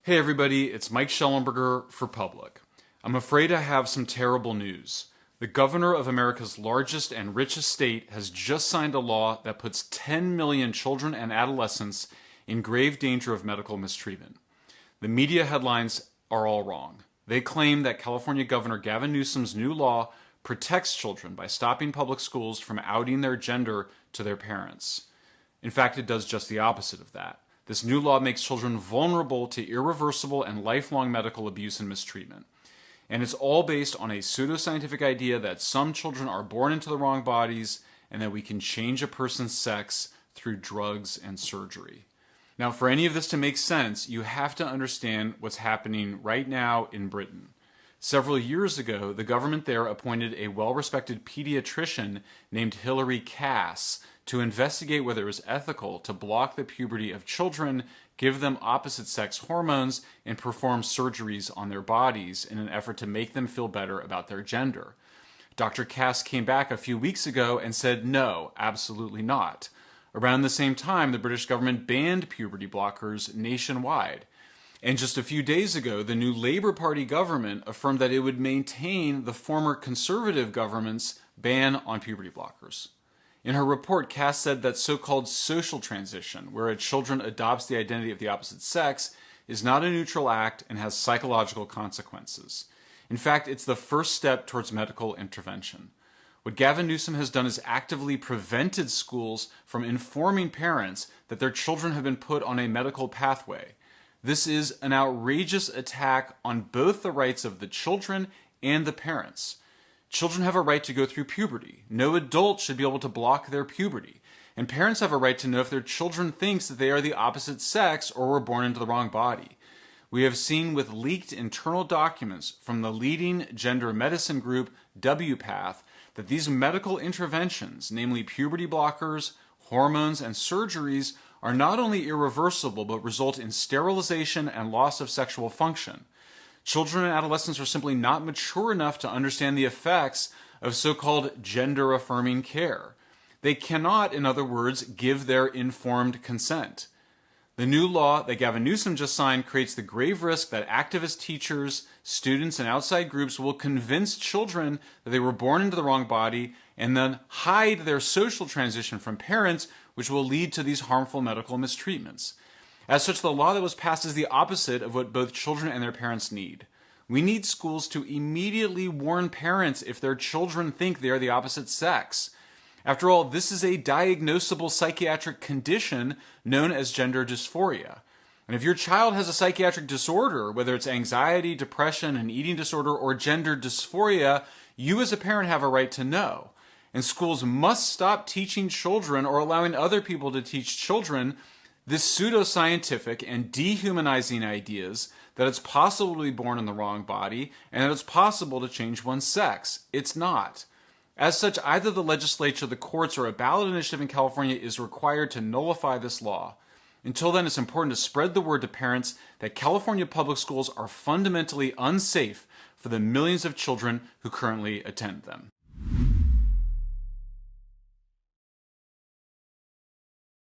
Hey everybody, it's Mike Shellenberger for Public. I'm afraid I have some terrible news. The governor of America's largest and richest state has just signed a law that puts 10 million children and adolescents in grave danger of medical mistreatment. The media headlines are all wrong. They claim that California Governor Gavin Newsom's new law protects children by stopping public schools from outing their gender to their parents. In fact, it does just the opposite of that. This new law makes children vulnerable to irreversible and lifelong medical abuse and mistreatment. And it's all based on a pseudoscientific idea that some children are born into the wrong bodies and that we can change a person's sex through drugs and surgery. Now, for any of this to make sense, you have to understand what's happening right now in Britain. Several years ago, the government there appointed a well-respected pediatrician named Hilary Cass to investigate whether it was ethical to block the puberty of children, give them opposite-sex hormones, and perform surgeries on their bodies in an effort to make them feel better about their gender. Dr. Cass came back a few weeks ago and said no, absolutely not. Around the same time, the British government banned puberty blockers nationwide. And just a few days ago, the new Labour Party government affirmed that it would maintain the former Conservative government's ban on puberty blockers. In her report, Cass said that so-called social transition, where a child adopts the identity of the opposite sex, is not a neutral act and has psychological consequences. In fact, it's the first step towards medical intervention. What Gavin Newsom has done is actively prevented schools from informing parents that their children have been put on a medical pathway. This is an outrageous attack on both the rights of the children and the parents. Children have a right to go through puberty. No adult should be able to block their puberty. And parents have a right to know if their children thinks that they are the opposite sex or were born into the wrong body. We have seen with leaked internal documents from the leading gender medicine group WPATH that these medical interventions, namely puberty blockers, hormones, and surgeries, are not only irreversible but result in sterilization and loss of sexual function. Children and adolescents are simply not mature enough to understand the effects of so-called gender-affirming care. They cannot, in other words, give their informed consent. The new law that Gavin Newsom just signed creates the grave risk that activist teachers, students, and outside groups will convince children that they were born into the wrong body and then hide their social transition from parents, which will lead to these harmful medical mistreatments. As such, the law that was passed is the opposite of what both children and their parents need. We need schools to immediately warn parents if their children think they are the opposite sex. After all, this is a diagnosable psychiatric condition known as gender dysphoria. And if your child has a psychiatric disorder, whether it's anxiety, depression, an eating disorder, or gender dysphoria, you as a parent have a right to know. And schools must stop teaching children or allowing other people to teach children this pseudoscientific and dehumanizing ideas that it's possible to be born in the wrong body and that it's possible to change one's sex. It's not. As such, either the legislature, the courts, or a ballot initiative in California is required to nullify this law. Until then, it's important to spread the word to parents that California public schools are fundamentally unsafe for the millions of children who currently attend them.